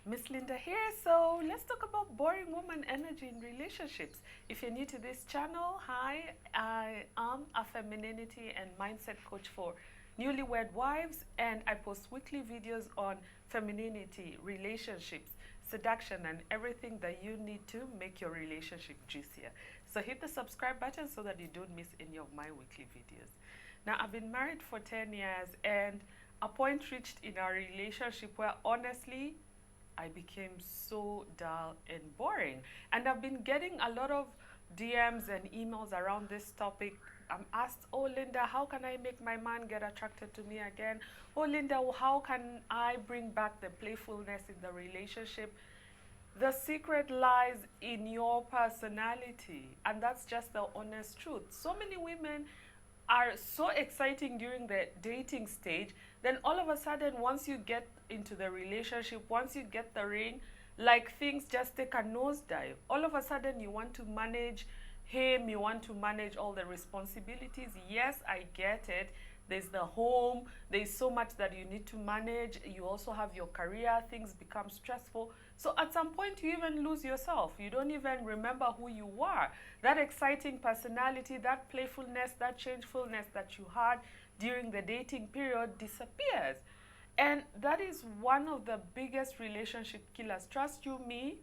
Miss Linda here. So let's talk about boring woman energy in relationships. If you're new to this channel, hi, I am a femininity and mindset coach for newlywed wives, and I post weekly videos on femininity, relationships, seduction, and everything that you need to make your relationship juicier. So hit the subscribe button so that you don't miss any of my weekly videos. Now, I've been married for 10 years, and a point reached in our relationship where honestly I became so dull and boring. And I've been getting a lot of DMs and emails around this topic. I'm asked, oh, Linda, how can I make my man get attracted to me again? Oh, Linda, how can I bring back the playfulness in the relationship? The secret lies in your personality, and that's just the honest truth. So many women are so exciting during the dating stage, then all of a sudden, once you get into the relationship, once you get the ring, like things just take a nosedive. All of a sudden, you want to manage him, you want to manage all the responsibilities. Yes, I get it. There's the home, there's so much that you need to manage. You also have your career, things become stressful. So at some point, you even lose yourself. You don't even remember who you are. That exciting personality, that playfulness, that changefulness that you had during the dating period disappears. And that is one of the biggest relationship killers. Trust you me,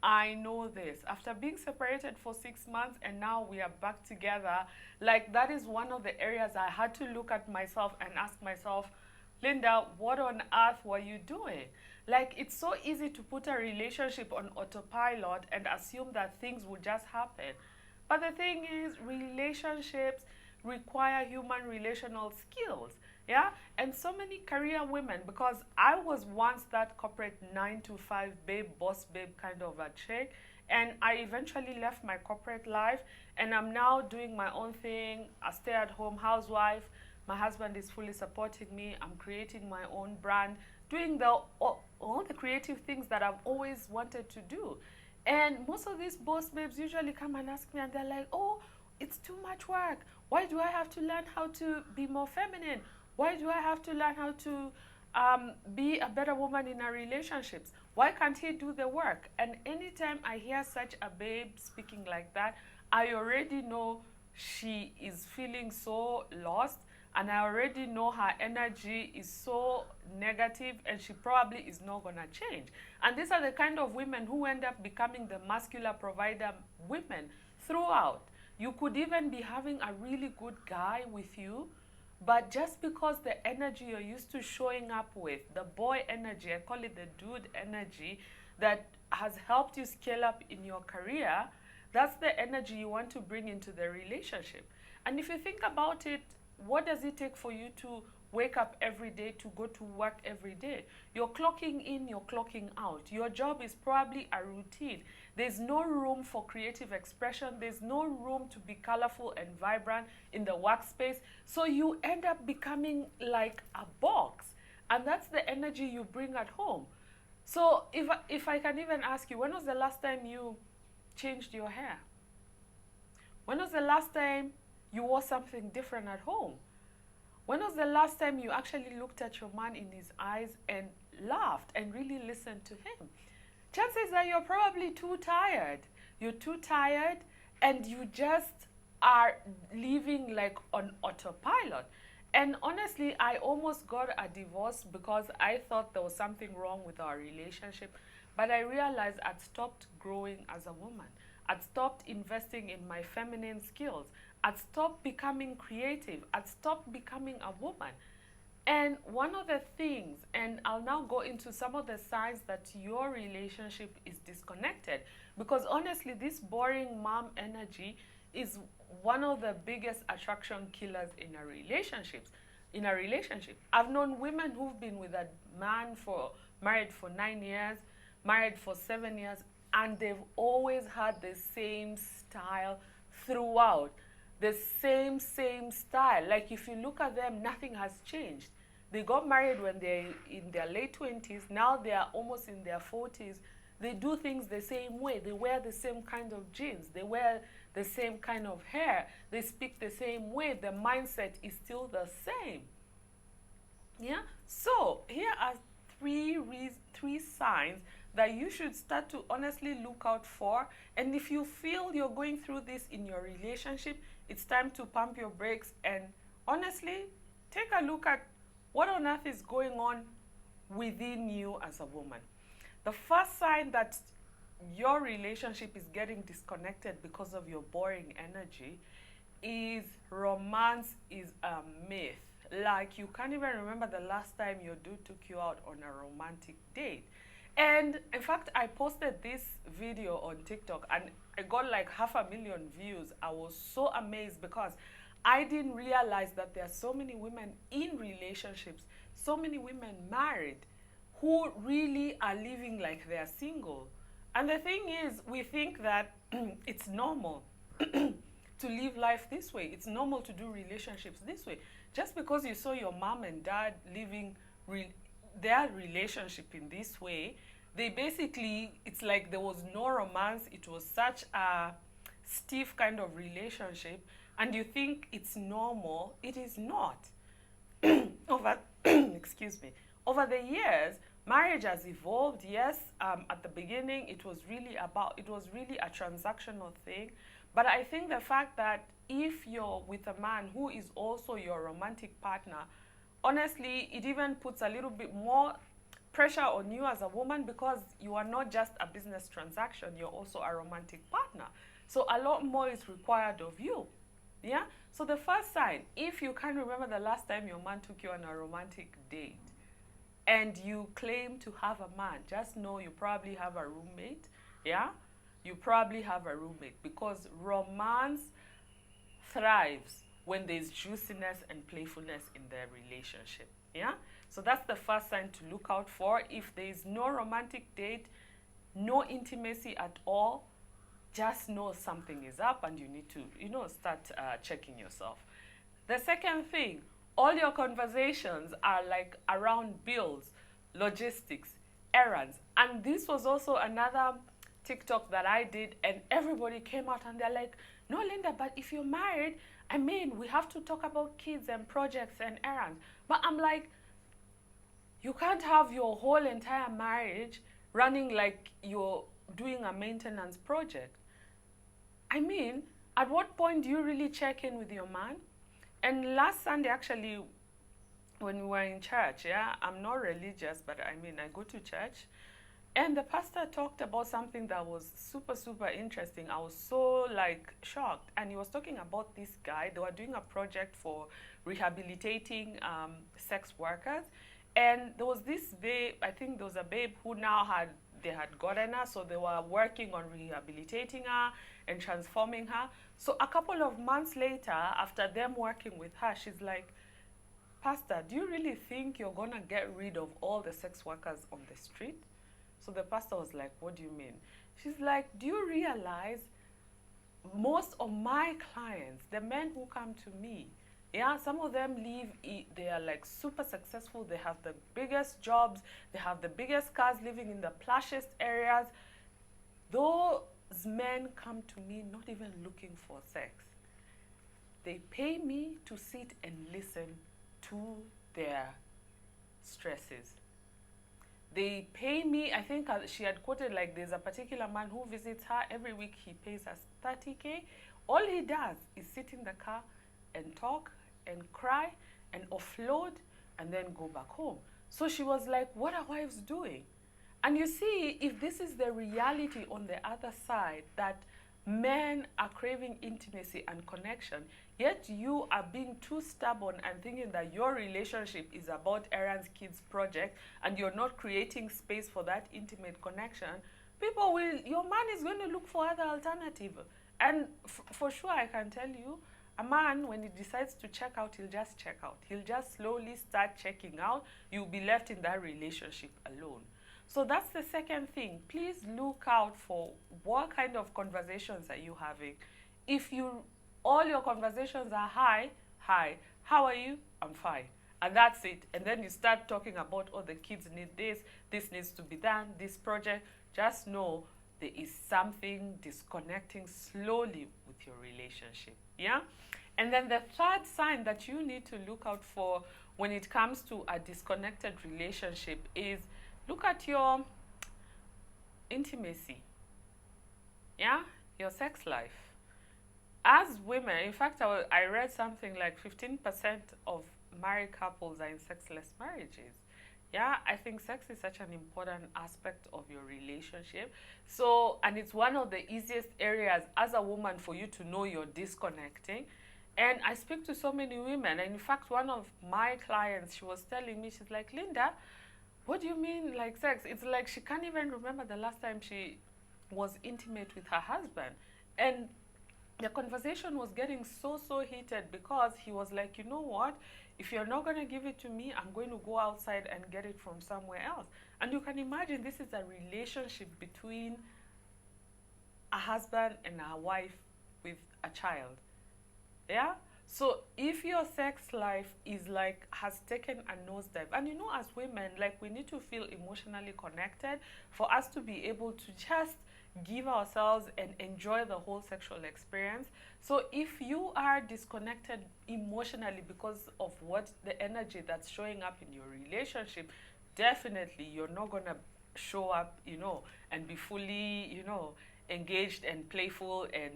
I know this. After being separated for 6 months and now we are back together, like that is one of the areas I had to look at myself and ask myself, Linda, what on earth were you doing? Like, it's so easy to put a relationship on autopilot and assume that things will just happen. But the thing is, relationships require human relational skills. Yeah, and so many career women, because I was once that corporate 9 to 5 babe, boss babe kind of a chick, and I eventually left my corporate life, and I'm now doing my own thing, a stay-at-home housewife. My husband is fully supporting me. I'm creating my own brand, doing all the creative things that I've always wanted to do. And most of these boss babes usually come and ask me, and they're like, oh, it's too much work. Why do I have to learn how to be more feminine? Why do I have to learn how to be a better woman in our relationships? Why can't he do the work? And anytime I hear such a babe speaking like that, I already know she is feeling so lost, and I already know her energy is so negative, and she probably is not going to change. And these are the kind of women who end up becoming the muscular provider women throughout. You could even be having a really good guy with you, but just because the energy you're used to showing up with, the boy energy, I call it the dude energy, that has helped you scale up in your career, that's the energy you want to bring into the relationship. And if you think about it, what does it take for you to wake up every day, to go to work every day? You're clocking in, you're clocking out. Your job is probably a routine. There's no room for creative expression. There's no room to be colorful and vibrant in the workspace. So you end up becoming like a box. And that's the energy you bring at home. So if I can even ask you, when was the last time you changed your hair? When was the last time you wore something different at home? When was the last time you actually looked at your man in his eyes and laughed and really listened to him? Chances are you're probably too tired. You're too tired, and you just are living like on autopilot. And honestly, I almost got a divorce because I thought there was something wrong with our relationship. But I realized I'd stopped growing as a woman. I'd stopped investing in my feminine skills. I'd stopped becoming creative. I'd stopped becoming a woman. And one of the things, and I'll now go into some of the signs that your relationship is disconnected, because honestly, this boring mom energy is one of the biggest attraction killers in a relationship. I've known women who've been with a man married for 9 years, married for 7 years, and they've always had the same style throughout. The same style. Like, if you look at them, nothing has changed. They got married when they're in their late 20s. Now they are almost in their 40s. They do things the same way. They wear the same kind of jeans. They wear the same kind of hair. They speak the same way. The mindset is still the same. Yeah? So here are three signs that you should start to honestly look out for. And if you feel you're going through this in your relationship, it's time to pump your brakes and honestly take a look at what on earth is going on within you as a woman. The first sign that your relationship is getting disconnected because of your boring energy is romance is a myth. Like, you can't even remember the last time your dude took you out on a romantic date. And in fact, I posted this video on TikTok and I got like 500,000 views. I was so amazed because I didn't realize that there are so many women in relationships, so many women married, who really are living like they're single. And the thing is, we think that it's normal to live life this way. It's normal to do relationships this way. Just because you saw your mom and dad living their relationship in this way, they basically, it's like there was no romance. It was such a stiff kind of relationship, and you think it's normal. It is not. Over, excuse me, over the years, marriage has evolved. Yes, at the beginning, it was really a transactional thing. But I think the fact that if you're with a man who is also your romantic partner, honestly, it even puts a little bit more pressure on you as a woman, because you are not just a business transaction, you're also a romantic partner. So a lot more is required of you. Yeah? So the first sign, if you can't remember the last time your man took you on a romantic date and you claim to have a man, just know you probably have a roommate. Yeah? You probably have a roommate, because romance thrives when there's juiciness and playfulness in their relationship. Yeah? So that's the first sign to look out for. If there is no romantic date, no intimacy at all, just know something is up and you need to, start checking yourself. The second thing, all your conversations are like around bills, logistics, errands. And this was also another TikTok that I did, and everybody came out and they're like, no, Linda, but if you're married, I mean, we have to talk about kids and projects and errands. But I'm like, you can't have your whole entire marriage running like you're doing a maintenance project. I mean, at what point do you really check in with your man? And last Sunday, actually, when we were in church, yeah, I'm not religious, but I mean, I go to church. And the pastor talked about something that was super, super interesting. I was so like shocked. And he was talking about this guy. They were doing a project for rehabilitating sex workers. And there was this babe, I think there was a babe who they had gotten her, so they were working on rehabilitating her and transforming her. So a couple of months later, after them working with her, she's like, Pastor, do you really think you're going to get rid of all the sex workers on the street? So the pastor was like, what do you mean? She's like, do you realize most of my clients, the men who come to me, yeah, some of them they are like super successful. They have the biggest jobs. They have the biggest cars, living in the plushiest areas. Those men come to me not even looking for sex. They pay me to sit and listen to their stresses. They pay me, I think she had quoted, like, there's a particular man who visits her every week. He pays us 30K. All he does is sit in the car and talk and cry and offload and then go back home. So she was like, what are wives doing? And you see, if this is the reality on the other side, that men are craving intimacy and connection, yet you are being too stubborn and thinking that your relationship is about errands, kids, project, and you're not creating space for that intimate connection, your man is going to look for other alternatives. And for sure, I can tell you, a man, when he decides to check out, he'll just check out. He'll just slowly start checking out. You'll be left in that relationship alone. So that's the second thing. Please look out for what kind of conversations are you having. If all your conversations are hi, how are you? I'm fine. And that's it. And then you start talking about, oh, the kids need this needs to be done, this project. Just know there is something disconnecting slowly with your relationship. Yeah? And then the third sign that you need to look out for when it comes to a disconnected relationship is, look at your intimacy. Yeah, your sex life. As women, in fact, I read something like 15% of married couples are in sexless marriages. Yeah, I think sex is such an important aspect of your relationship. So, and it's one of the easiest areas as a woman for you to know you're disconnecting. And I speak to so many women. And in fact, one of my clients, she was telling me, she's like, Linda, what do you mean like sex? It's like she can't even remember the last time she was intimate with her husband. And the conversation was getting so heated because he was like, you know what, if you're not going to give it to me, I'm going to go outside and get it from somewhere else. And you can imagine this is a relationship between a husband and a wife with a child. Yeah, so if your sex life is like has taken a nosedive, and you know, as women, like we need to feel emotionally connected for us to be able to just give ourselves and enjoy the whole sexual experience. So if you are disconnected emotionally because of what the energy that's showing up in your relationship, definitely you're not gonna show up, and be fully, engaged and playful and,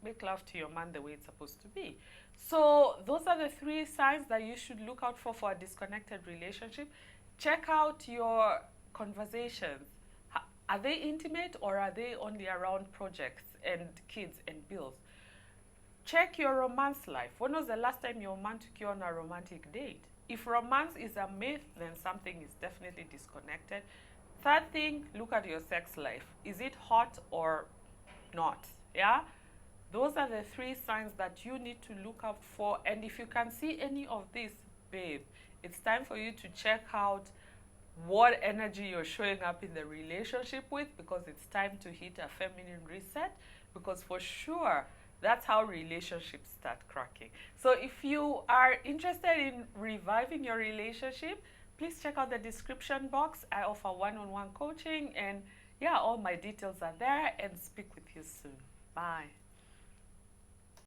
make love to your man the way it's supposed to be. So those are the 3 signs that you should look out for a disconnected relationship. Check out your conversations. Are they intimate or are they only around projects and kids and bills? Check your romance life. When was the last time your man took you on a romantic date? If romance is a myth, then something is definitely disconnected. Third thing, look at your sex life. Is it hot or not? Yeah? Those are the 3 signs that you need to look out for. And if you can see any of this, babe, it's time for you to check out what energy you're showing up in the relationship with, because it's time to hit a feminine reset, because for sure that's how relationships start cracking. So if you are interested in reviving your relationship, please check out the description box. I offer one-on-one coaching, and yeah, all my details are there, and speak with you soon. Bye.